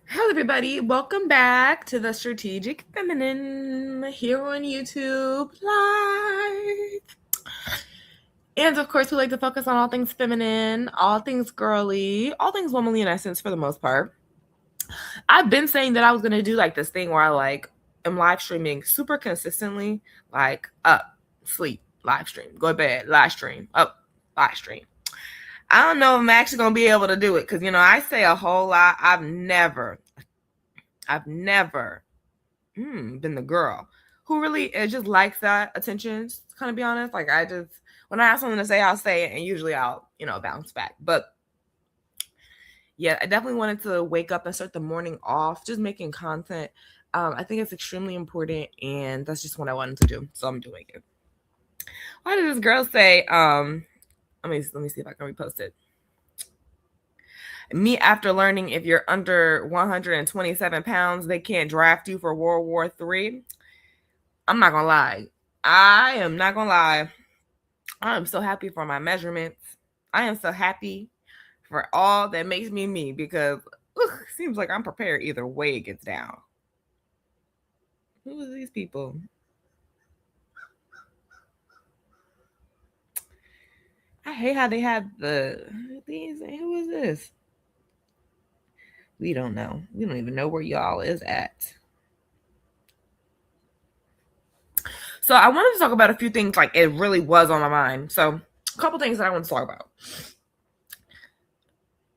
Hello, everybody. Welcome back to the Strategic Feminine here on YouTube Live. And of course, we like to focus on all things feminine, all things girly, all things womanly in essence for the most part. I've been saying that I was going to do like this thing where I am live streaming super consistently, like up, sleep, live stream, go to bed, live stream, up, live stream. I don't know if I'm actually going to be able to do it because, I say a whole lot. I've never been the girl who really just likes that attention. To kind of be honest, when I have something to say, I'll say it, and usually I'll bounce back. But yeah, I definitely wanted to wake up and start the morning off just making content. I think it's extremely important, and that's just what I wanted to do, so I'm doing it. Why did this girl say? Let me see if I can repost it. Me after learning if you're under 127 pounds, they can't draft you for World War III. I'm not gonna lie. I am not gonna lie. I am so happy for my measurements. I am so happy for all that makes me me because seems like I'm prepared either way it gets down. Who are these people? I hate how they have these. Who is this? We don't know. We don't even know where y'all is at. So I wanted to talk about a few things like it really was on my mind. So a couple things that I want to talk about.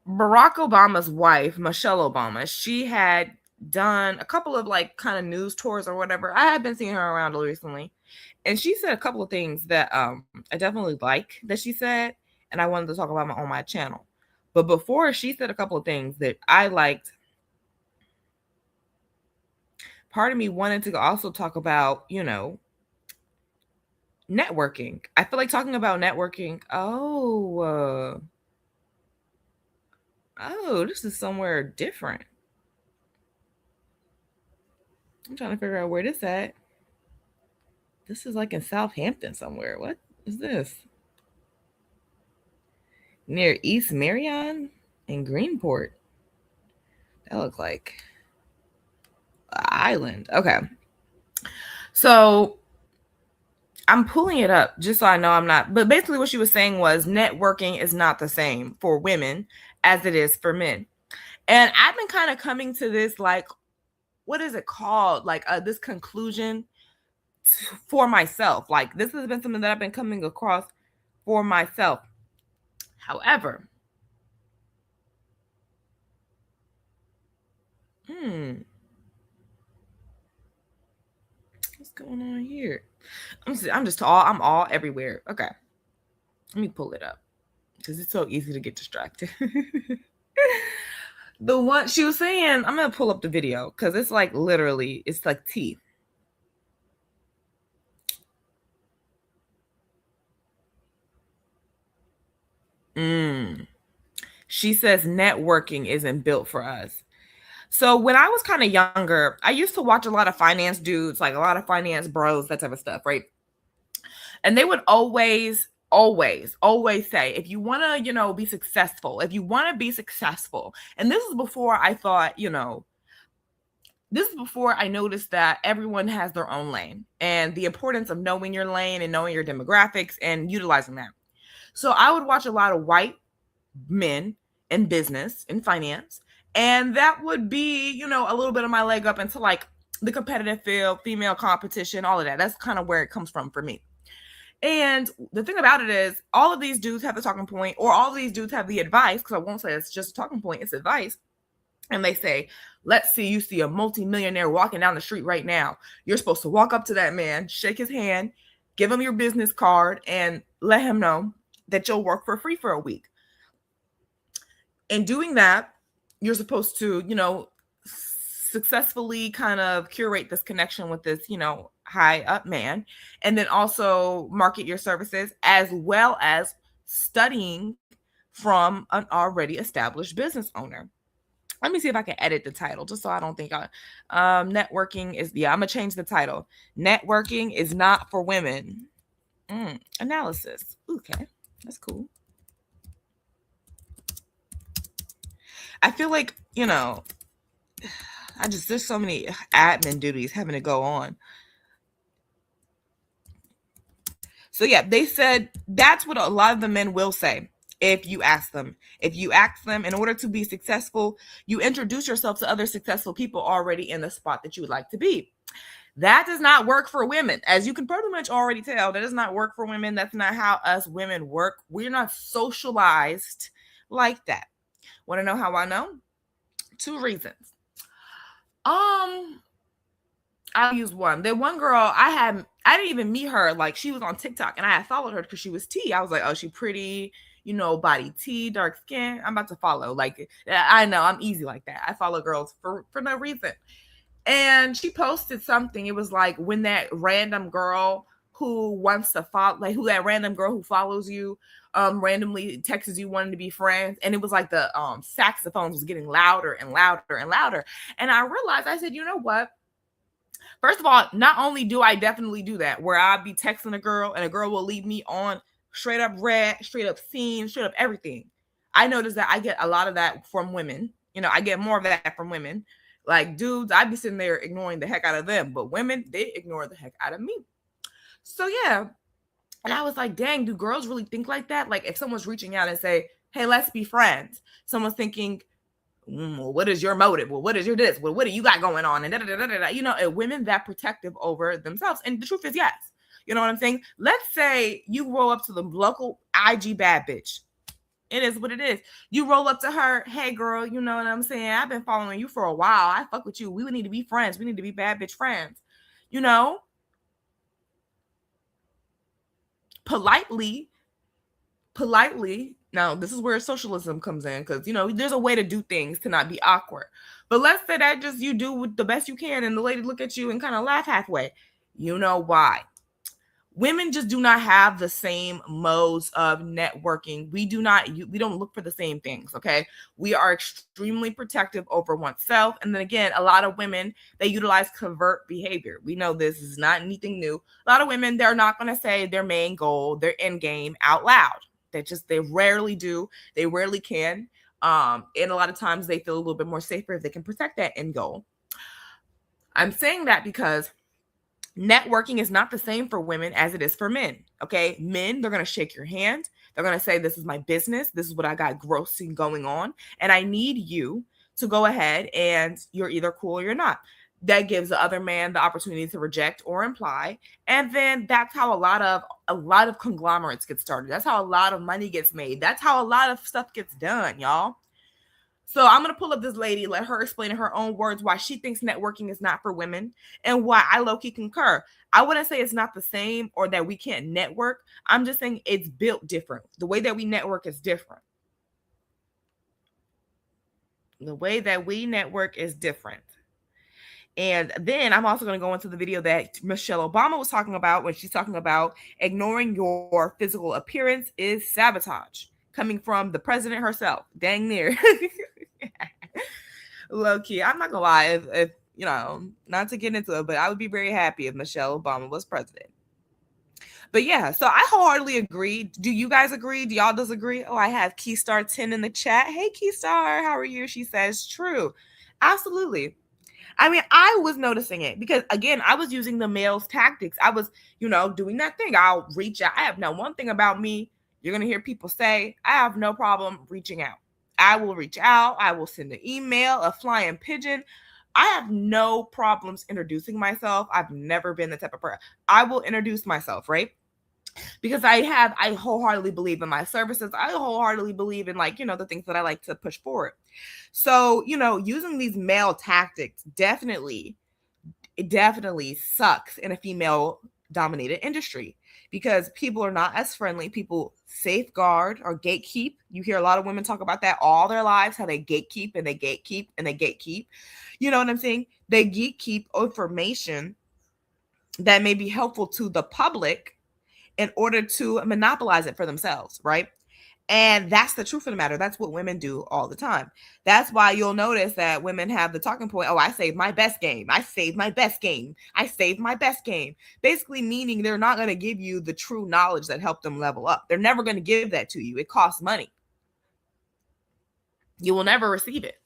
Barack Obama's wife, Michelle Obama, she had done a couple of kind of news tours or whatever. I have been seeing her around recently. And she said a couple of things that I definitely like that she said, and I wanted to talk about on my channel. But before she said a couple of things that I liked, part of me wanted to also talk about, networking. I feel like talking about networking. Oh, this is somewhere different. I'm trying to figure out where this at. This is like in Southampton somewhere. What is this? Near East Marion and Greenport. That looks like an island. Okay. So I'm pulling it up just so I know I'm not. But basically, what she was saying was networking is not the same for women as it is for men. And I've been kind of coming to this, what is it called? This conclusion for myself. Like, this has been something that I've been coming across for myself. However, what's going on here? I'm all everywhere. Okay. Let me pull it up because it's so easy to get distracted. The one she was saying, I'm gonna pull up the video because it's like literally, it's like teeth. She says networking isn't built for us. So when I was kind of younger, I used to watch a lot of finance dudes, like a lot of finance bros, that type of stuff, right? And they would always say, if you want to, be successful, and this is before I thought, this is before I noticed that everyone has their own lane and the importance of knowing your lane and knowing your demographics and utilizing that. So I would watch a lot of white men in business, in finance, and that would be, a little bit of my leg up into like the competitive field, female competition, all of that. That's kind of where it comes from for me. And the thing about it is, all of these dudes have the talking point, or all of these dudes have the advice, because I won't say it's just a talking point, it's advice. And they say, let's see, you see a multimillionaire walking down the street right now. You're supposed to walk up to that man, shake his hand, give him your business card, and let him know that you'll work for free for a week. In doing that, you're supposed to, successfully kind of curate this connection with this, high up man, and then also market your services as well as studying from an already established business owner. Let me see if I can edit the title just so I don't think networking is, I'm gonna change the title. Networking is not for women. Analysis. Okay, that's cool. I feel like, there's so many admin duties having to go on. So yeah, they said that's what a lot of the men will say if you ask them. If you ask them, in order to be successful, you introduce yourself to other successful people already in the spot that you would like to be. That does not work for women. As you can pretty much already tell, that does not work for women. That's not how us women work. We're not socialized like that. Want to know how I know? 2 reasons. I'll use one. The one girl I didn't even meet her. Like, she was on TikTok and I had followed her because she was T. I was like, oh, she pretty, body T, dark skin. I'm about to follow. Like, I know I'm easy like that. I follow girls for no reason. And she posted something. It was like, when that random girl who wants to follow, like, who that random girl who follows you randomly texts you wanting to be friends. And it was like the saxophones was getting louder and louder and louder. And I realized, I said, you know what? First of all, not only do I definitely do that, where I'll be texting a girl and a girl will leave me on straight up red, straight up seen, straight up everything. I notice that I get a lot of that from women. I get more of that from women. Like, dudes, I'd be sitting there ignoring the heck out of them, but women, they ignore the heck out of me. So yeah. And I was like, dang, do girls really think like that? Like, if someone's reaching out and say, hey, let's be friends, someone's thinking, well, what is your motive? Well, what is your this? Well, what do you got going on? And women that protective over themselves. And the truth is, yes. You know what I'm saying? Let's say you roll up to the local IG bad bitch. It is what it is. You roll up to her, hey girl, you know what I'm saying? I've been following you for a while. I fuck with you. We would need to be friends. We need to be bad bitch friends. Politely. Now, this is where socialism comes in, because, there's a way to do things to not be awkward. But let's say that just you do with the best you can and the lady look at you and kind of laugh halfway. You know why? Women just do not have the same modes of networking. We don't look for the same things, okay? We are extremely protective over oneself. And then again, a lot of women, they utilize covert behavior. We know this is not anything new. A lot of women, they're not going to say their main goal, their end game out loud. They rarely do. They rarely can. And a lot of times they feel a little bit more safer if they can protect that end goal. I'm saying that because networking is not the same for women as it is for men. Okay. Men, they're going to shake your hand. They're going to say, this is my business. This is what I got grossing going on. And I need you to go ahead, and you're either cool or you're not. That gives the other man the opportunity to reject or imply. And then that's how a lot of conglomerates get started. That's how a lot of money gets made. That's how a lot of stuff gets done, y'all. So I'm going to pull up this lady, let her explain in her own words why she thinks networking is not for women and why I low-key concur. I wouldn't say it's not the same or that we can't network. I'm just saying it's built different. The way that we network is different. The way that we network is different. And then I'm also going to go into the video that Michelle Obama was talking about when she's talking about ignoring your physical appearance is sabotage, coming from the president herself. Dang near. Low key. I'm not going to lie. If not to get into it, but I would be very happy if Michelle Obama was president. But yeah, so I wholeheartedly agree. Do you guys agree? Do y'all disagree? Oh, I have Keystar 10 in the chat. Hey, Keystar, how are you? She says, true. Absolutely. I mean, I was noticing it because, again, I was using the male's tactics. I was, doing that thing. I'll reach out. I have now one thing about me. You're going to hear people say, I have no problem reaching out. I will reach out. I will send an email, a flying pigeon. I have no problems introducing myself. I've never been the type of person. I will introduce myself, right? Because I wholeheartedly believe in my services. I wholeheartedly believe in, the things that I like to push forward. So, using these male tactics definitely sucks in a female dominated industry because people are not as friendly. People safeguard or gatekeep. You hear a lot of women talk about that all their lives, how they gatekeep and they gatekeep and they gatekeep. You know what I'm saying? They gatekeep information that may be helpful to the public in order to monopolize it for themselves, right? And that's the truth of the matter. That's what women do all the time. That's why you'll notice that women have the talking point, oh, I saved my best game. I saved my best game. I saved my best game. Basically meaning they're not going to give you the true knowledge that helped them level up. They're never going to give that to you. It costs money. You will never receive it.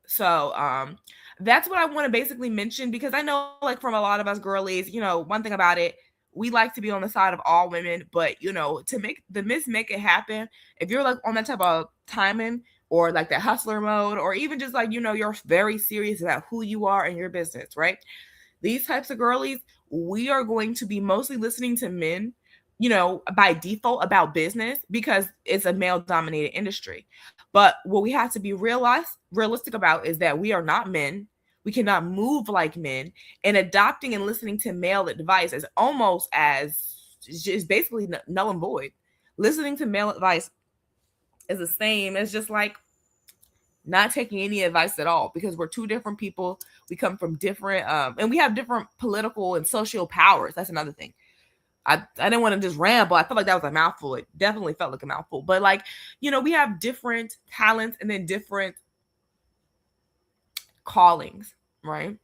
So that's what I want to basically mention, because I know, like, from a lot of us girlies, one thing about it, we like to be on the side of all women, but to make it happen, if you're like on that type of timing, or like that hustler mode, or even just like, you're very serious about who you are and your business, right? These types of girlies, we are going to be mostly listening to men, by default, about business, because it's a male dominated industry. But what we have to be realistic about is that we are not men. We cannot move like men, and adopting and listening to male advice is almost as just basically null and void. Listening to male advice is the same as just like not taking any advice at all, because we're two different people. We come from different and we have different political and social powers. That's another thing. I didn't want to just ramble. I felt like that was a mouthful. It definitely felt like a mouthful. But like, we have different talents and then different callings, right?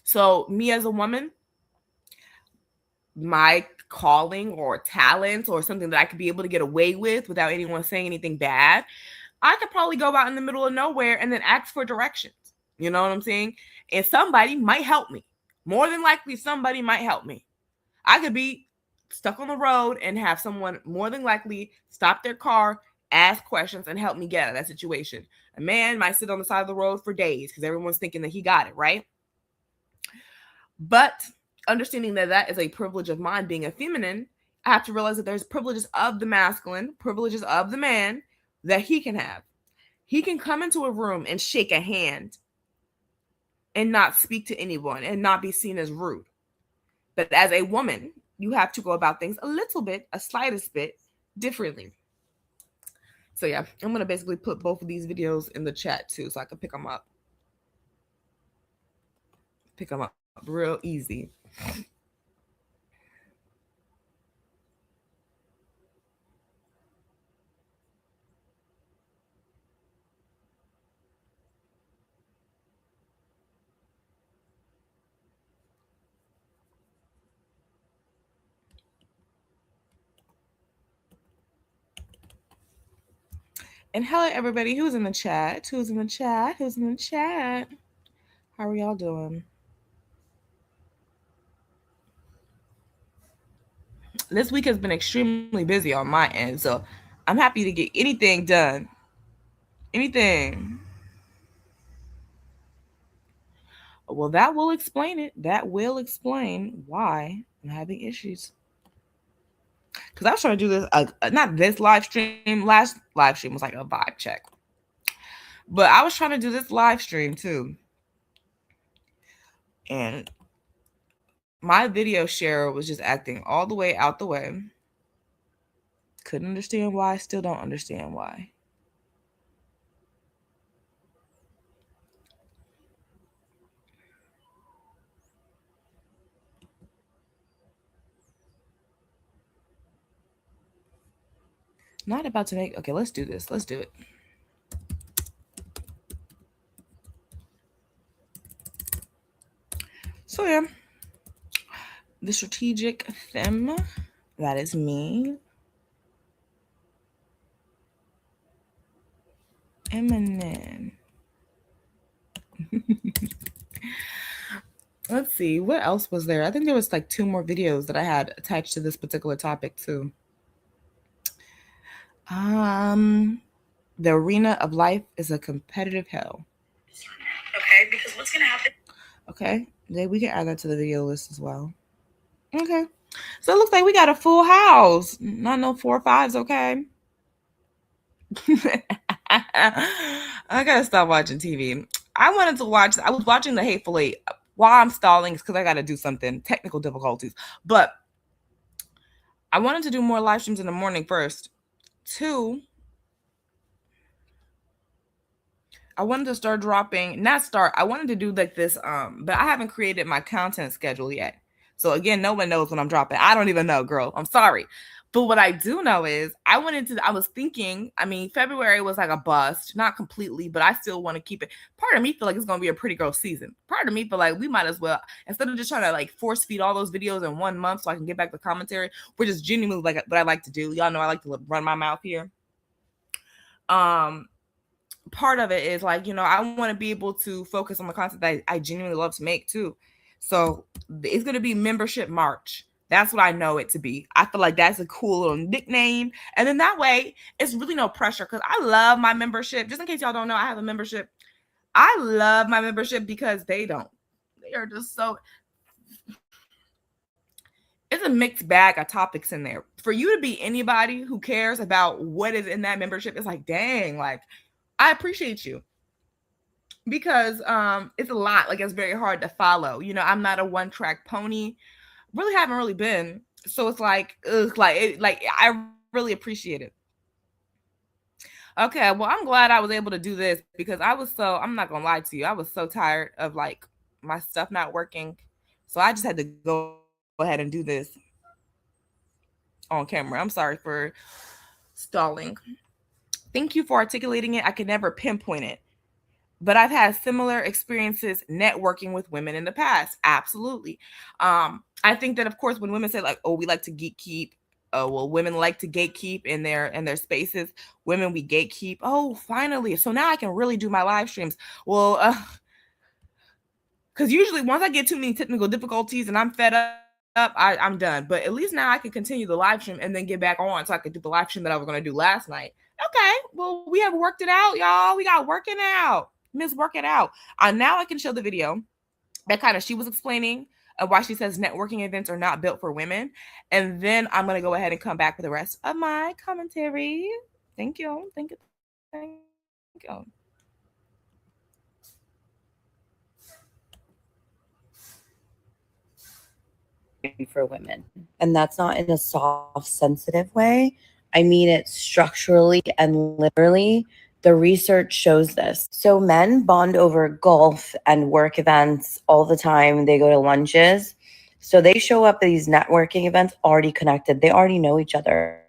So me as a woman, my calling or talent or something that I could be able to get away with without anyone saying anything bad, I could probably go out in the middle of nowhere and then ask for directions. You know what I'm saying? And somebody might help me. More than likely, somebody might help me. I could be stuck on the road and have someone more than likely stop their car, ask questions, and help me get out of that situation. A man might sit on the side of the road for days because everyone's thinking that he got it, right? But understanding that that is a privilege of mine, being a feminine, I have to realize that there's privileges of the masculine, privileges of the man that he can have. He can come into a room and shake a hand and not speak to anyone and not be seen as rude. But as a woman, you have to go about things a slightest bit differently. So yeah, I'm going to basically put both of these videos in the chat too, so I can pick them up. Pick them up real easy. And hello, everybody who's in the chat. Who's in the chat? Who's in the chat? How are y'all doing? This week has been extremely busy on my end, so I'm happy to get anything done. Anything. Well, that will explain it. That will explain why I'm having issues. Because I was trying to do this, not this live stream. Last live stream was like a vibe check. But I was trying to do this live stream too. And my video share was just acting all the way out the way. Couldn't understand why. Still don't understand why. Not about to make. Okay, let's do this. Let's do it. So yeah, the strategic femme, that is me. Eminem. Let's see, what else was there? I think there was like 2 more videos that I had attached to this particular topic too. The arena of life is a competitive hell. Okay, because what's gonna happen? Okay, we can add that to the video list as well. Okay, so it looks like we got a full house. Not no 4 or 5s, okay? I gotta stop watching TV. I was watching The Hateful Eight. While I'm stalling, because I gotta do something, technical difficulties. But I wanted to do more live streams in the morning first. 2, I wanted to start dropping, I wanted to do like this, but I haven't created my content schedule yet. So again, no one knows when I'm dropping. I don't even know, girl. I'm sorry. But what I do know is I was thinking, February was like a bust, not completely, but I still want to keep it. Part of me feel like it's going to be a pretty girl season. Part of me feel like we might as well, instead of just trying to like force feed all those videos in 1 month so I can get back the commentary, which is genuinely like what I like to do. Y'all know I like to run my mouth here. part of it is like, I want to be able to focus on the content that I genuinely love to make too. So it's going to be Membership March. That's what I know it to be. I feel like that's a cool little nickname. And then that way it's really no pressure, because I love my membership. Just in case y'all don't know, I have a membership. I love my membership because they don't. They are just so, it's a mixed bag of topics in there. For you to be anybody who cares about what is in that membership, it's like, dang, like, I appreciate you, because it's a lot. Like, it's very hard to follow. I'm not a one-track pony. Really haven't really been. So it's like, ugh, like I really appreciate it. Okay, well, I'm glad I was able to do this, because I'm not gonna lie to you, I was so tired of like my stuff not working. So I just had to go ahead and do this on camera. I'm sorry for stalling. Thank you for articulating it. I could never pinpoint it, but I've had similar experiences networking with women in the past. Absolutely. I think that, of course, when women say like, "Oh, we like to gatekeep," well, women like to gatekeep in their spaces. Women, we gatekeep. Oh, finally! So now I can really do my live streams. Well, because usually once I get too many technical difficulties and I'm fed up, I'm done. But at least now I can continue the live stream and then get back on, so I could do the live stream that I was going to do last night. Okay, well, we have worked it out, y'all. We got working out. Miss Work It Out. Now I can show the video that kind of she was explaining why she says networking events are not built for women. And then I'm going to go ahead and come back with the rest of my commentary. Thank you. Thank you. Thank you. For women. And that's not in a soft, sensitive way. I mean it structurally and literally. The research shows this. So men bond over golf and work events all the time. They go to lunches. So they show up at these networking events already connected. They already know each other.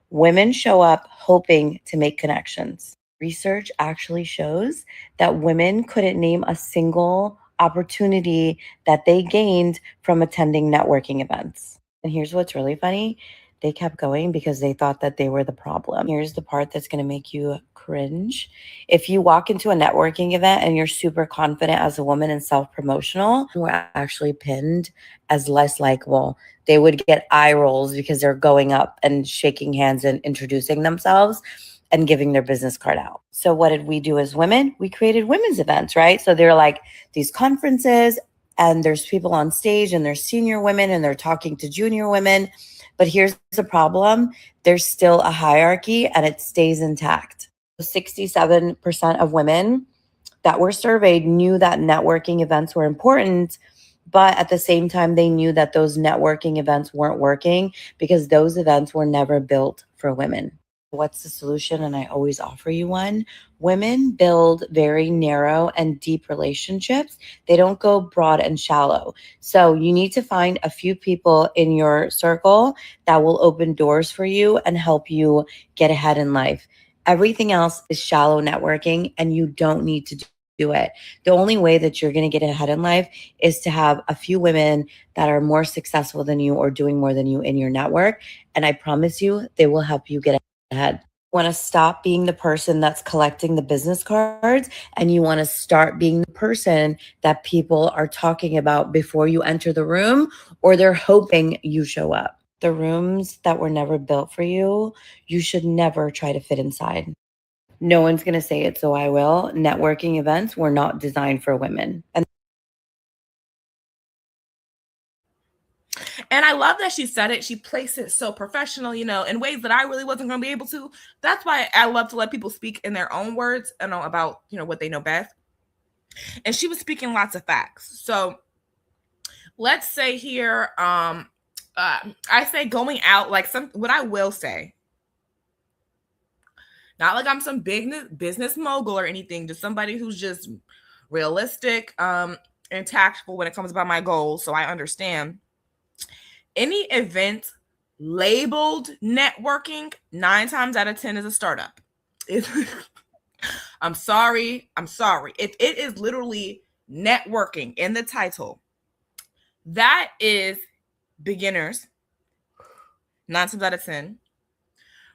Women show up hoping to make connections. Research actually shows that women couldn't name a single opportunity that they gained from attending networking events. And here's what's really funny. They kept going because they thought that they were the problem. Here's the part that's going to make you cringe. If you walk into a networking event and you're super confident as a woman and self-promotional, we're actually pinned as less likable. They would get eye rolls because they're going up and shaking hands and introducing themselves and giving their business card out. So what did we do as women? We created women's events, right? So they're like these conferences, and there's people on stage, and there's senior women, and they're talking to junior women. But here's the problem. There's still a hierarchy, and it stays intact. 67% of women that were surveyed knew that networking events were important, but at the same time, they knew that those networking events weren't working because those events were never built for women. What's the solution? And I always offer you one. Women build very narrow and deep relationships. They don't go broad and shallow. So you need to find a few people in your circle that will open doors for you and help you get ahead in life. Everything else is shallow networking, and you don't need to do it. The only way that you're going to get ahead in life is to have a few women that are more successful than you or doing more than you in your network. And I promise you, they will help you get ahead. Want to stop being the person that's collecting the business cards, and you want to start being the person that people are talking about before you enter the room, or they're hoping you show up. The rooms that were never built for you, you should never try to fit inside. No one's going to say it, so I will. Networking events were not designed for women. And I love that she said it. She placed it so professional, in ways that I really wasn't going to be able to. That's why I love to let people speak in their own words, about, what they know best. And she was speaking lots of facts. So let's say here, I say going out, like what I will say, not like I'm some big business mogul or anything, just somebody who's just realistic, and tactful when it comes about my goals. So I understand. Any event labeled networking, 9 times out of 10 is a startup. I'm sorry. If it is literally networking in the title, that is beginners, 9 times out of 10.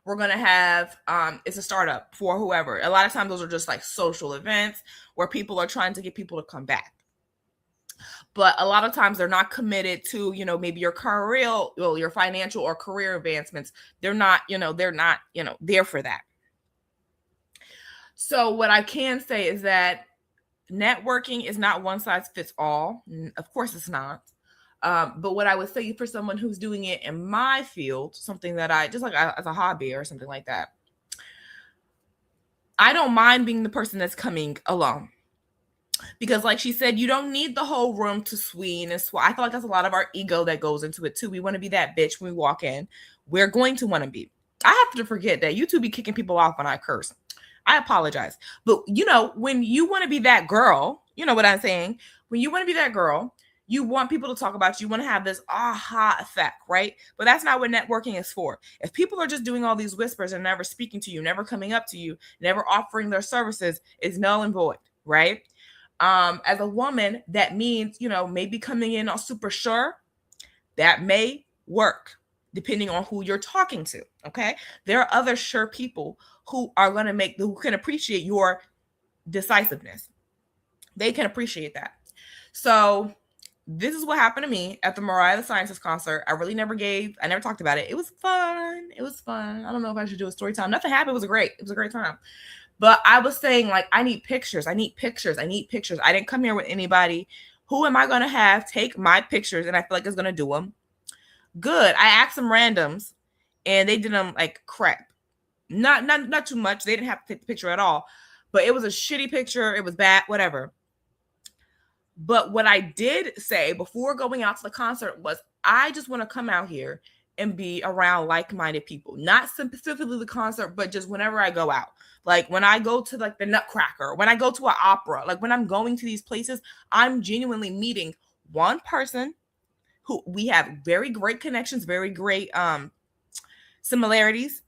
we're going to have, it's a startup for whoever. A lot of times those are just like social events where people are trying to get people to come back. But a lot of times they're not committed to, maybe your career, your financial or career advancements. They're not there for that. So what I can say is that networking is not one size fits all. Of course it's not. But what I would say for someone who's doing it in my field, something that I just like as a hobby or something like that, I don't mind being the person that's coming alone. Because like she said, you don't need the whole room to swing and I feel like that's a lot of our ego that goes into it too. We want to be that bitch when we walk in. We're going to want to be. I have to forget that YouTube be kicking people off when I curse. I apologize. But when you want to be that girl, you know what I'm saying? When you want to be that girl, you want people to talk about you. You want to have this aha effect, right? But that's not what networking is for. If people are just doing all these whispers and never speaking to you, never coming up to you, never offering their services, it's null and void, right? As a woman, that means, maybe coming in all super sure, that may work depending on who you're talking to. Okay. There are other sure people who are going to who can appreciate your decisiveness. They can appreciate that. So this is what happened to me at the Mariah the Scientist concert. I never talked about it. It was fun. I don't know if I should do a story time. Nothing happened. It was a great time. But I was saying, like, I need pictures. I didn't come here with anybody. Who am I going to have take my pictures? And I feel like it's going to do them good. I asked some randoms and they did them like crap. Not too much. They didn't have to take the picture at all. But it was a shitty picture. It was bad, whatever. But what I did say before going out to the concert was, I just want to come out here and be around like-minded people, not specifically the concert, but just whenever I go out. Like when I go to like the Nutcracker, when I go to an opera, like when I'm going to these places, I'm genuinely meeting one person who we have very great connections, very great similarities.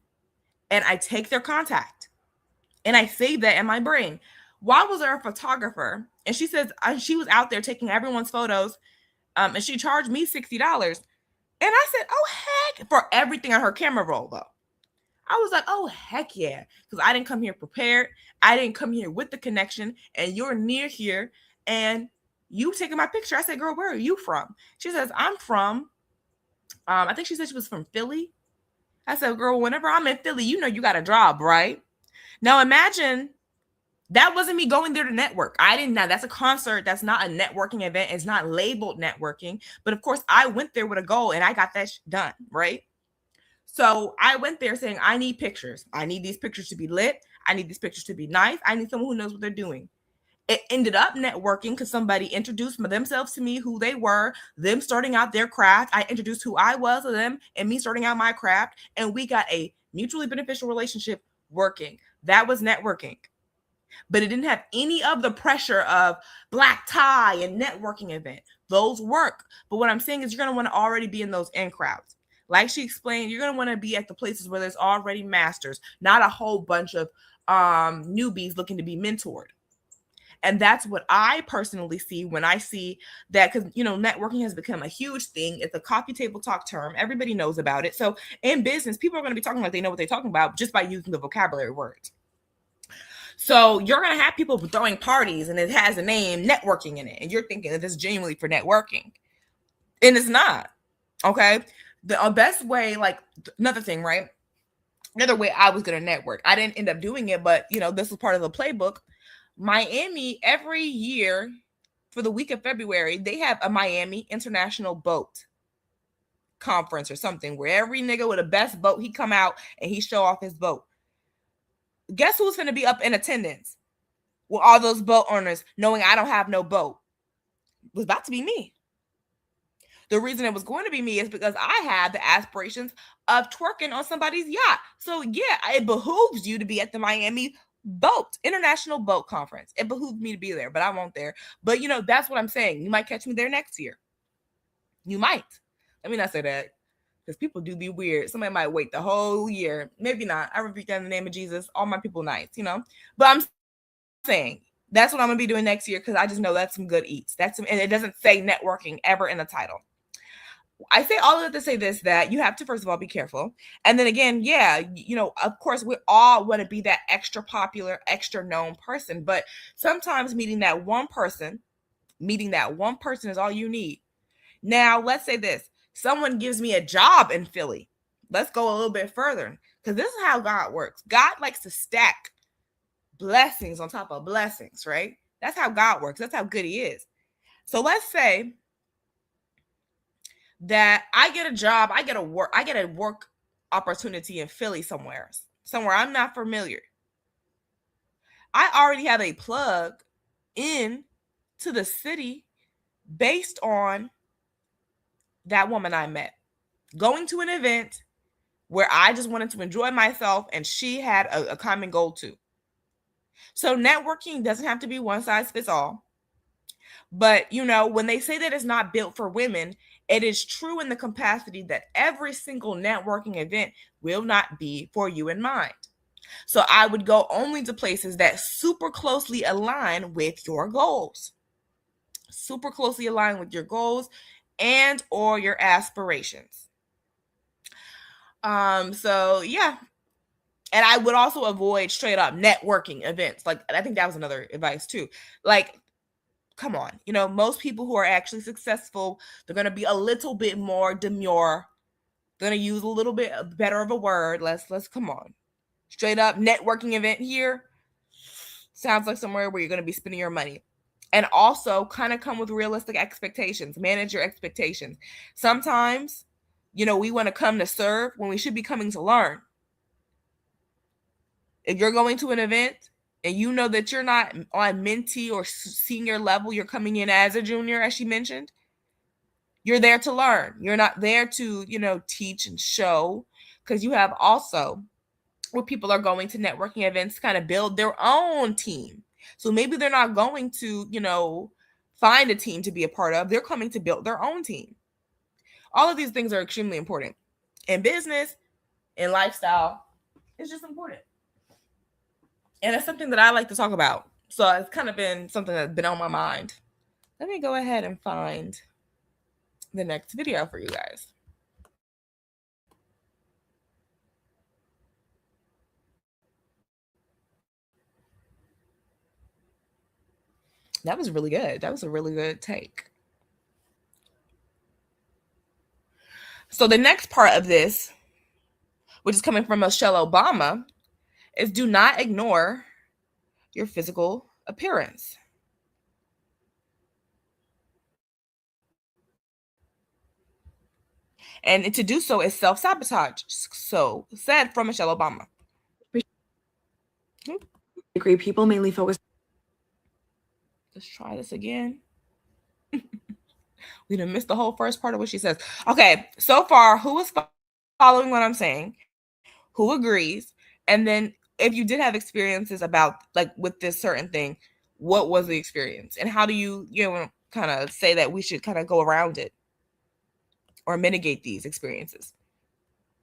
And I take their contact and I save that in my brain. Why was there a photographer? And she says she was out there taking everyone's photos and she charged me $60. And I said, oh, heck, for everything on her camera roll, though. I was like, oh, heck yeah. Because I didn't come here prepared. I didn't come here with the connection. And you're near here. And you taking my picture. I said, girl, where are you from? She says, I'm from, I think she said she was from Philly. I said, girl, whenever I'm in Philly, you got a job, right? Now imagine that wasn't me going there to network. That's a concert. That's not a networking event. It's not labeled networking. But of course, I went there with a goal and I got that done, right? So I went there saying, I need pictures. I need these pictures to be lit. I need these pictures to be nice. I need someone who knows what they're doing. It ended up networking because somebody introduced themselves to me, who they were, them starting out their craft. I introduced who I was to them and me starting out my craft. And we got a mutually beneficial relationship working. That was networking. But it didn't have any of the pressure of black tie and networking event. Those work. But what I'm saying is you're going to want to already be in those in crowds. Like she explained, you're going to want to be at the places where there's already masters, not a whole bunch of newbies looking to be mentored. And that's what I personally see when I see that, because, networking has become a huge thing. It's a coffee table talk term. Everybody knows about it. So in business, people are going to be talking like they know what they're talking about just by using the vocabulary words. So you're going to have people throwing parties and it has a name networking in it. And you're thinking that this is genuinely for networking. And it's not. Okay. The best way, like another thing, right? Another way I was going to network. I didn't end up doing it, but this was part of the playbook. Miami, every year for the week of February, they have a Miami International Boat Conference or something where every nigga with the best boat, he come out and he show off his boat. Guess who's going to be up in attendance? Well, all those boat owners knowing I don't have no boat. It was about to be me. The reason it was going to be me is because I had the aspirations of twerking on somebody's yacht. So yeah, it behooves you to be at the Miami International Boat Conference. It behooves me to be there, but I won't there. But that's what I'm saying. You might catch me there next year. You might. Let me not say that, because people do be weird. Somebody might wait the whole year. Maybe not. I rebuke that in the name of Jesus. All my people nice, But I'm saying that's what I'm gonna be doing next year, because I just know that's some good eats. And it doesn't say networking ever in the title. I say all of it to say this, that you have to, first of all, be careful. And then again, yeah, of course, we all want to be that extra popular, extra known person. But sometimes meeting that one person is all you need. Now, let's say this. Someone gives me a job in Philly. Let's go a little bit further, because this is how God works. God likes to stack blessings on top of blessings, right? That's how God works. That's how good he is. So let's say that I get a job, I get a work opportunity in Philly somewhere I'm not familiar. I already have a plug in to the city based on that woman I met, going to an event where I just wanted to enjoy myself, and she had a common goal too. So networking doesn't have to be one size fits all. But, when they say that it's not built for women, it is true in the capacity that every single networking event will not be for you in mind. So I would go only to places that super closely align with your goals. Super closely align with your goals and or your aspirations. So yeah. And I would also avoid straight up networking events. Like, I think that was another advice too. Like, come on, most people who are actually successful, they're going to be a little bit more demure, going to use a little bit better of a word. Let's come on. Straight up networking event here sounds like somewhere where you're going to be spending your money. And also kind of come with realistic expectations. Manage your expectations. Sometimes, we want to come to serve when we should be coming to learn. If you're going to an event and you know that you're not on mentee or senior level, you're coming in as a junior, as she mentioned, you're there to learn. You're not there to, teach and show, because you have also, where people are going to networking events, kind of build their own team. So maybe they're not going to, find a team to be a part of. They're coming to build their own team. All of these things are extremely important in business, in lifestyle. It's just important. And it's something that I like to talk about. So it's kind of been something that's been on my mind. Let me go ahead and find the next video for you guys. That was really good. That was a really good take. So the next part of this, which is coming from Michelle Obama, is do not ignore your physical appearance. And to do so is self-sabotage. So said from Michelle Obama. I agree. People mainly focus. Let's try this again. We done missed the whole first part of what she says. Okay, so far, who is following what I'm saying? Who agrees? And then if you did have experiences about, like, with this certain thing, what was the experience? And how do you kind of say that we should kind of go around it or mitigate these experiences?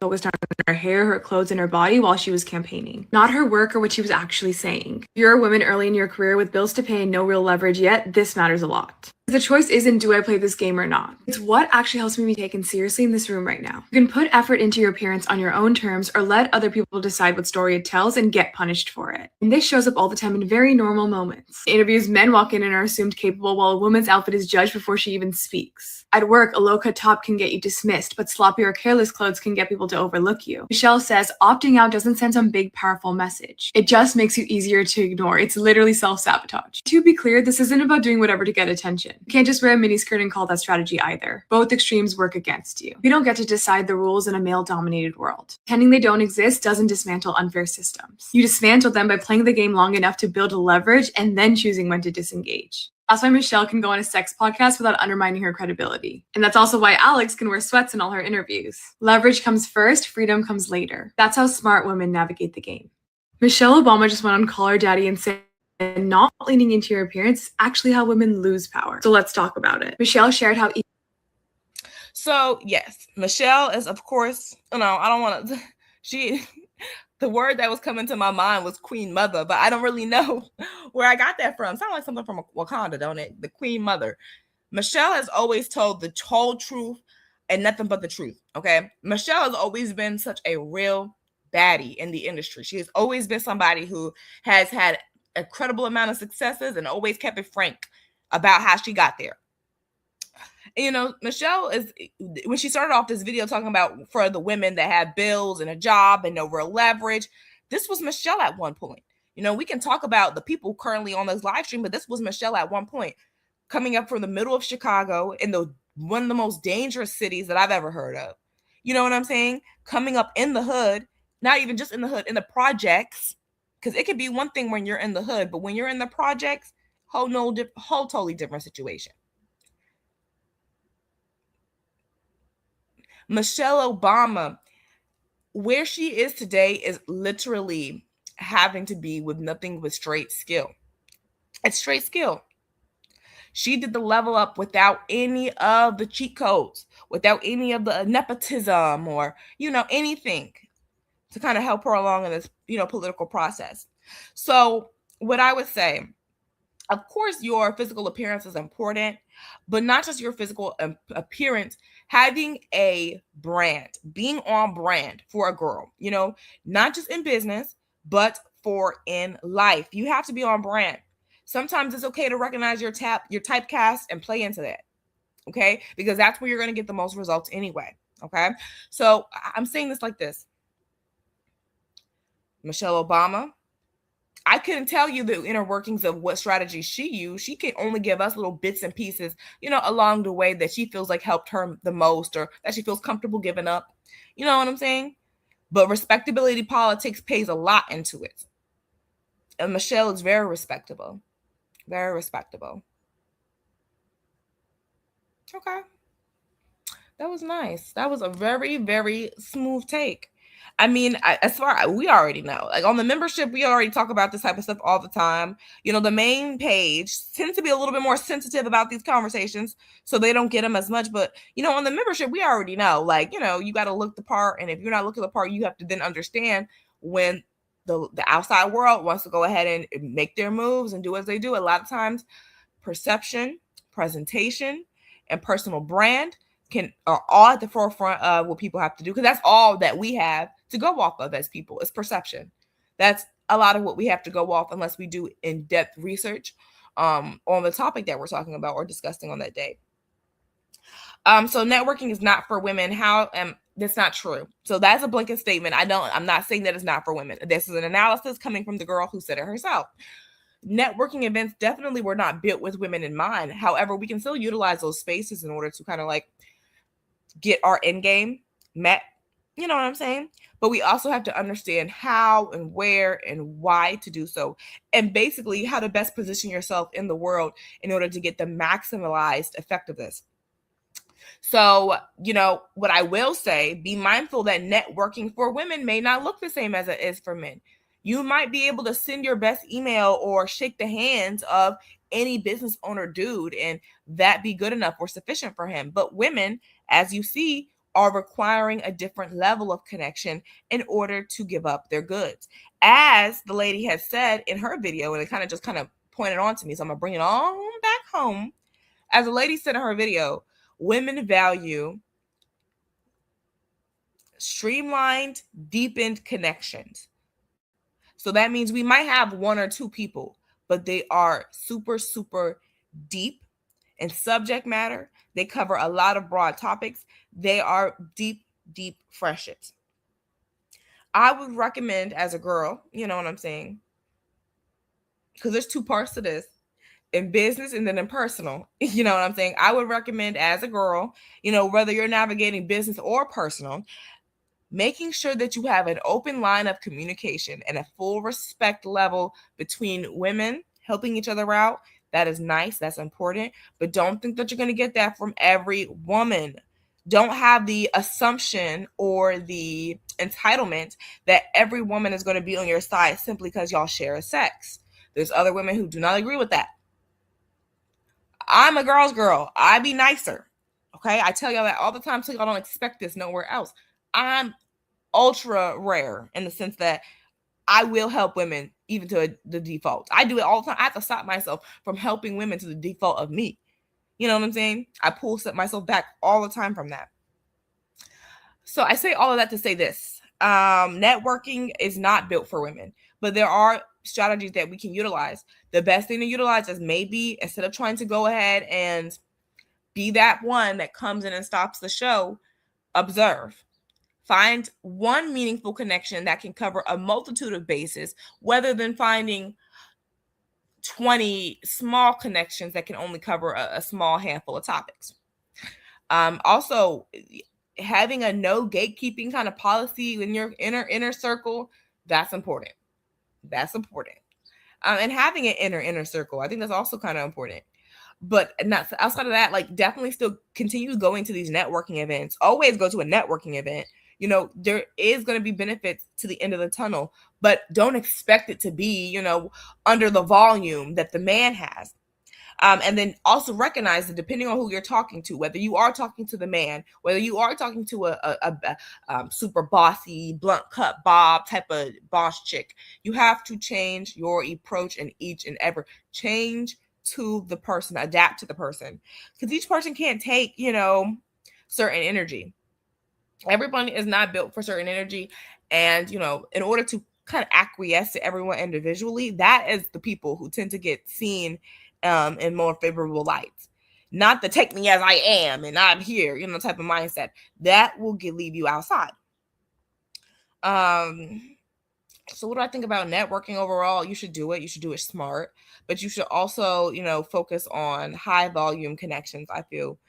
Focused on her hair, her clothes, and her body while she was campaigning, not her work or what she was actually saying. If you're a woman early in your career with bills to pay and no real leverage yet, this matters a lot. The choice isn't, do I play this game or not? It's what actually helps me be taken seriously in this room right now. You can put effort into your appearance on your own terms or let other people decide what story it tells and get punished for it. And this shows up all the time in very normal moments. In interviews, men walk in and are assumed capable while a woman's outfit is judged before she even speaks. At work, a low-cut top can get you dismissed, but sloppy or careless clothes can get people to overlook you. Michelle says opting out doesn't send some big, powerful message. It just makes you easier to ignore. It's literally self-sabotage. To be clear, this isn't about doing whatever to get attention. You can't just wear a miniskirt and call that strategy either. Both extremes work against you. You don't get to decide the rules in a male-dominated world. Pretending they don't exist doesn't dismantle unfair systems. You dismantle them by playing the game long enough to build a leverage and then choosing when to disengage. That's why Michelle can go on a sex podcast without undermining her credibility. And that's also why Alex can wear sweats in all her interviews. Leverage comes first, freedom comes later. That's how smart women navigate the game. Michelle Obama just went on Call Her Daddy and said, not leaning into your appearance is actually how women lose power. So let's talk about it. Michelle shared how... So, yes, Michelle is, of course, I don't want to... The word that was coming to my mind was Queen Mother, but I don't really know where I got that from. Sounds like something from Wakanda, don't it? The Queen Mother. Michelle has always told the whole truth and nothing but the truth. Okay. Michelle has always been such a real baddie in the industry. She has always been somebody who has had a credible amount of successes and always kept it frank about how she got there. And, you know, Michelle is, when she started off this video talking about for the women that have bills and a job and no real leverage, this was Michelle at one point. You know, we can talk about the people currently on this live stream, but this was Michelle at one point, coming up from the middle of Chicago in the one of the most dangerous cities that I've ever heard of. You know what I'm saying? Coming up in the hood, not even just in the hood, in the projects, because it could be one thing when you're in the hood, but when you're in the projects, whole totally different situation. Michelle Obama, where she is today is literally having to be with nothing but straight skill. It's straight skill. She did the level up without any of the cheat codes, without any of the nepotism or, you know, anything to kind of help her along in this, you know, political process. So what I would say, of course, your physical appearance is important, but not just your physical appearance, having a brand, being on brand for a girl, you know, not just in business, but for in life. You have to be on brand. Sometimes it's okay to recognize your typecast and play into that. Okay. Because that's where you're going to get the most results anyway. Okay. So I'm saying this like this. Michelle Obama, I couldn't tell you the inner workings of what strategy she used. She can only give us little bits and pieces, you know, along the way that she feels like helped her the most or that she feels comfortable giving up. You know what I'm saying? But respectability politics pays a lot into it. And Michelle is very respectable. Very respectable. Okay. That was nice. That was a very, very smooth take. I mean, as far as we already know, like on the membership, we already talk about this type of stuff all the time. You know, the main page tends to be a little bit more sensitive about these conversations, so they don't get them as much. But, you know, on the membership, we already know, like, you know, you got to look the part. And if you're not looking the part, you have to then understand when the outside world wants to go ahead and make their moves and do as they do. A lot of times, perception, presentation, and personal brand are all at the forefront of what people have to do, because that's all that we have to go off of as people is perception. That's a lot of what we have to go off unless we do in-depth research on the topic that we're talking about or discussing on that day. So networking is not for women. That's not true. So that's a blanket statement. I'm not saying that it's not for women. This is an analysis coming from the girl who said it herself. Networking events definitely were not built with women in mind. However, we can still utilize those spaces in order to kind of like get our end game met. You know what I'm saying? But we also have to understand how and where and why to do so. And basically how to best position yourself in the world in order to get the maximized effect of this. So, you know, what I will say, be mindful that networking for women may not look the same as it is for men. You might be able to send your best email or shake the hands of any business owner dude, and that be good enough or sufficient for him. But women, as you see, are requiring a different level of connection in order to give up their goods. As the lady has said in her video, and it kind of pointed on to me, so I'm going to bring it on back home. As the lady said in her video, women value streamlined, deepened connections. So that means we might have one or two people, but they are super, super deep in subject matter. They cover a lot of broad topics. They are deep, deep friendships. I would recommend as a girl, you know what I'm saying? Because there's two parts to this, in business and then in personal. You know what I'm saying? I would recommend as a girl, you know, whether you're navigating business or personal, making sure that you have an open line of communication and a full respect level between women, helping each other out. That is nice. That's important. But don't think that you're going to get that from every woman. Don't have the assumption or the entitlement that every woman is going to be on your side simply because y'all share a sex. There's other women who do not agree with that. I'm a girl's girl. I be nicer. Okay. I tell y'all that all the time so y'all don't expect this nowhere else. I'm ultra rare in the sense that I will help women even to the default. I do it all the time. I have to stop myself from helping women to the default of me. You know what I'm saying? I pull myself back all the time from that. So I say all of that to say this. Networking is not built for women, but there are strategies that we can utilize. The best thing to utilize is maybe instead of trying to go ahead and be that one that comes in and stops the show, observe. Find one meaningful connection that can cover a multitude of bases, rather than finding 20 small connections that can only cover a small handful of topics. Also, having a no gatekeeping kind of policy in your inner circle, that's important. That's important. And having an inner circle, I think that's also kind of important. But not outside of that, like definitely still continue going to these networking events. Always go to a networking event. You know, there is going to be benefits to the end of the tunnel, but don't expect it to be, you know, under the volume that the man has. And then also recognize that depending on who you're talking to, whether you are talking to the man, whether you are talking to a super bossy, blunt cut bob type of boss chick, you have to change your approach in each and every change to the person, adapt to the person, because each person can't take, you know, certain energy. Everyone is not built for certain energy. And, you know, in order to kind of acquiesce to everyone individually, that is the people who tend to get seen in more favorable lights. Not the take me as I am and I'm here, you know, type of mindset. That will leave you outside. So what do I think about networking overall? You should do it. You should do it smart, but you should also, you know, focus on high volume connections. I feel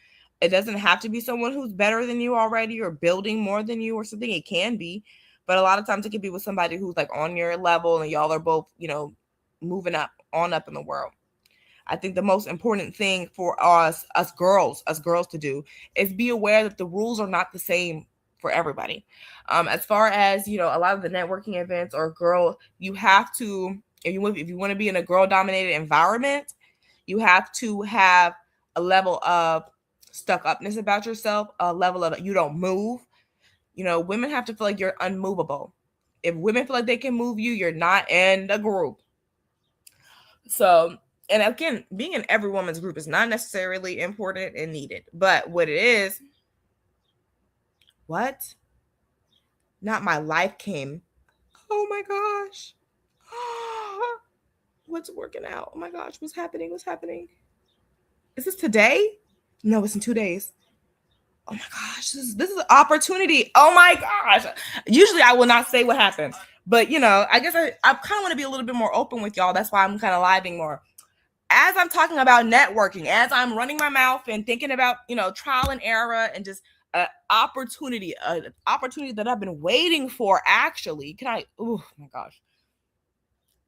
it doesn't have to be someone who's better than you already or building more than you or something. It can be, but a lot of times it can be with somebody who's like on your level and y'all are both, you know, moving up in the world. I think the most important thing for us girls to do is be aware that the rules are not the same for everybody. As far as, you know, a lot of the networking events or girl, you have to, if you want to be in a girl dominated environment, you have to have a level of stuck upness about yourself, a level of you don't move. You know, women have to feel like you're unmovable. If women feel like they can move you, you're not in the group. So, and again, being in every woman's group is not necessarily important and needed, but what it is, not my life came. Oh my gosh. What's working out? Oh my gosh, what's happening? Is this today? No, it's in 2 days. Oh my gosh, this is an opportunity. Oh my gosh. Usually I will not say what happened, but you know, I guess I kind of want to be a little bit more open with y'all. That's why I'm kind of living more. As I'm talking about networking, as I'm running my mouth and thinking about, you know, trial and error and just an opportunity that I've been waiting for, actually. Oh my gosh.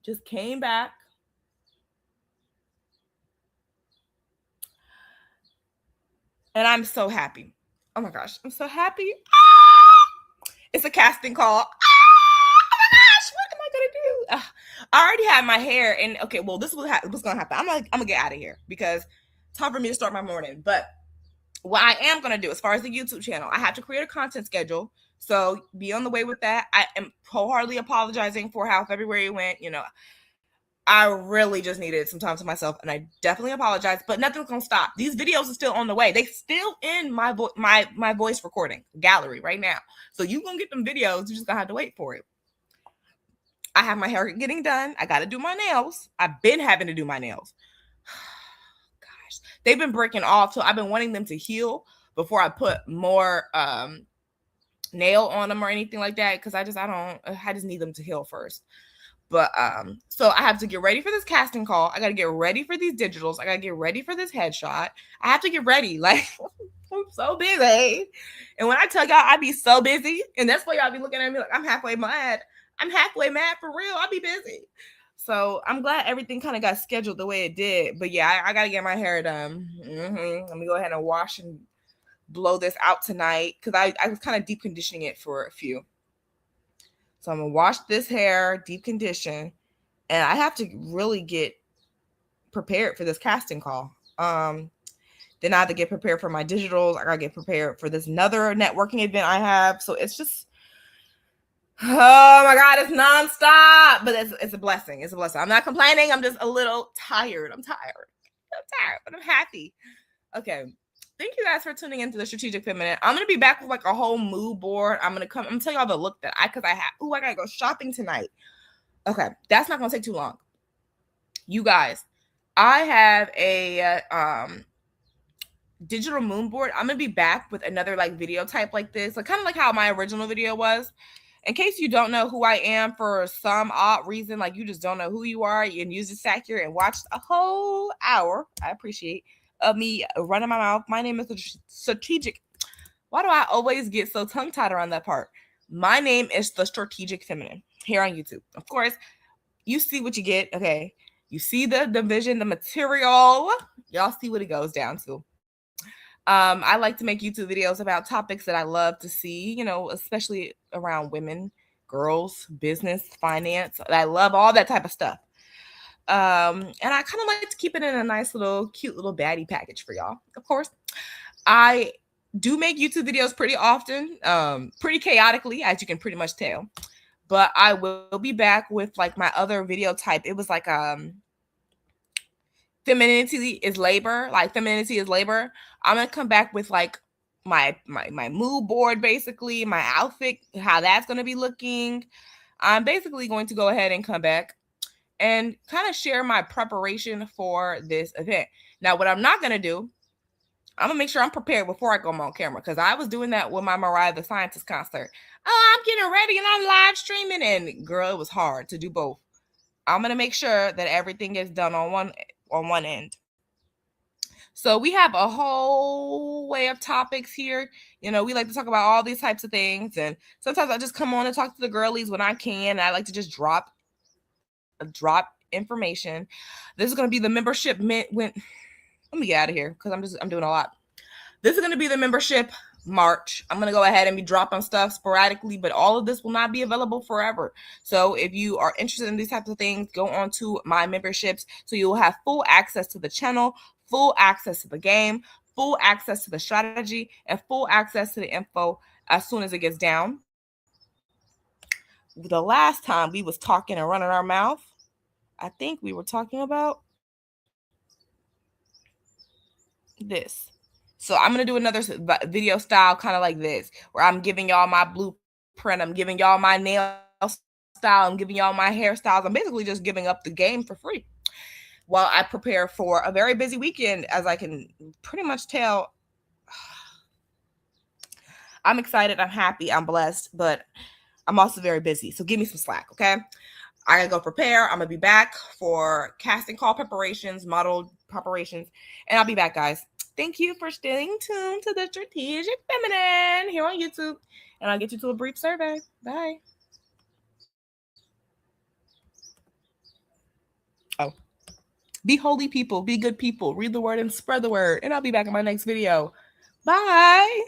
Just came back. And I'm so happy. Oh my gosh, I'm so happy. It's a casting call. Oh my gosh, what am I gonna do? I already had my hair, and okay, well, this is what's gonna happen. I'm gonna get out of here because it's time for me to start my morning. But what I am gonna do, as far as the YouTube channel, I have to create a content schedule. So be on the way with that. I am wholeheartedly apologizing for how February went. You know, I really just needed some time to myself, and I definitely apologize, but nothing's gonna stop. These videos are still on the way. They still in my voice recording gallery right now. So you gonna get them videos. You're just gonna have to wait for it. I have my hair getting done. I gotta do my nails. I've been having to do my nails. Gosh, they've been breaking off, so I've been wanting them to heal before I put more nail on them or anything like that, because I just need them to heal first. But so I have to get ready for this casting call. I got to get ready for these digitals. I got to get ready for this headshot. I have to get ready. Like, I'm so busy. And when I tell y'all I be so busy, and that's why y'all be looking at me like I'm halfway mad. I'm halfway mad for real. I be busy. So I'm glad everything kind of got scheduled the way it did. But yeah, I got to get my hair done. Let me go ahead and wash and blow this out tonight, because I was kind of deep conditioning it for a few. So I'm going to wash this hair, deep condition, and I have to really get prepared for this casting call. Then I have to get prepared for my digitals. I got to get prepared for this another networking event I have. So it's just, oh my God, it's nonstop, but it's a blessing. It's a blessing. I'm not complaining. I'm just a little tired. I'm tired, but I'm happy. Okay. thank you guys for tuning into the Strategic Feminine. I'm gonna be back with like a whole mood board. I'm gonna tell y'all the look that I have. Ooh, I gotta go shopping tonight. Okay, that's not gonna take too long. You guys, I have a digital moon board. I'm gonna be back with another like video type like this, like kind of like how my original video was. In case you don't know who I am for some odd reason, like you just don't know who you are, you can use this accurate and watch a whole hour. I appreciate of me running my mouth. My name is Strategic. Why do I always get so tongue-tied around that part? My name is the Strategic Feminine here on YouTube. Of course, you see what you get. Okay, you see the vision, the material. Y'all see what it goes down to. I like to make YouTube videos about topics that I love to see, you know, especially around women, girls, business, finance. I love all that type of stuff. And I kind of like to keep it in a nice little, cute little baddie package for y'all. Of course, I do make YouTube videos pretty often, pretty chaotically, as you can pretty much tell. But I will be back with like my other video type. It was like femininity is labor. Like femininity is labor. I'm gonna come back with like my mood board, basically my outfit, how that's gonna be looking. I'm basically going to go ahead and come back and kind of share my preparation for this event. Now, what I'm not gonna do, I'm gonna make sure I'm prepared before I go on camera, because I was doing that with my Mariah the Scientist concert. Oh, I'm getting ready and I'm live streaming, and girl, it was hard to do both. I'm gonna make sure that everything is done on one end. So we have a whole way of topics here. You know, we like to talk about all these types of things, and sometimes I just come on and talk to the girlies when I can. I like to just drop information. This is going to be the membership let me get out of here because I'm doing a lot. This is going to be the membership March. I'm going to go ahead and be dropping stuff sporadically, but all of this will not be available forever. So if you are interested in these types of things, go on to my memberships so you'll have full access to the channel, full access to the game, full access to the strategy, and full access to the info as soon as it gets down. The last time we was talking and running our mouth, I think we were talking about this. So I'm going to do another video style kind of like this, where I'm giving y'all my blueprint. I'm giving y'all my nail style. I'm giving y'all my hairstyles. I'm basically just giving up the game for free while I prepare for a very busy weekend, as I can pretty much tell. I'm excited. I'm happy. I'm blessed, but I'm also very busy. So give me some slack, okay? I gotta go prepare. I'm gonna be back for casting call preparations, model preparations, and I'll be back, guys. Thank you for staying tuned to the Strategic Feminine here on YouTube, and I'll get you to a brief survey. Bye. Oh, be holy people, be good people, read the word and spread the word, and I'll be back in my next video. Bye.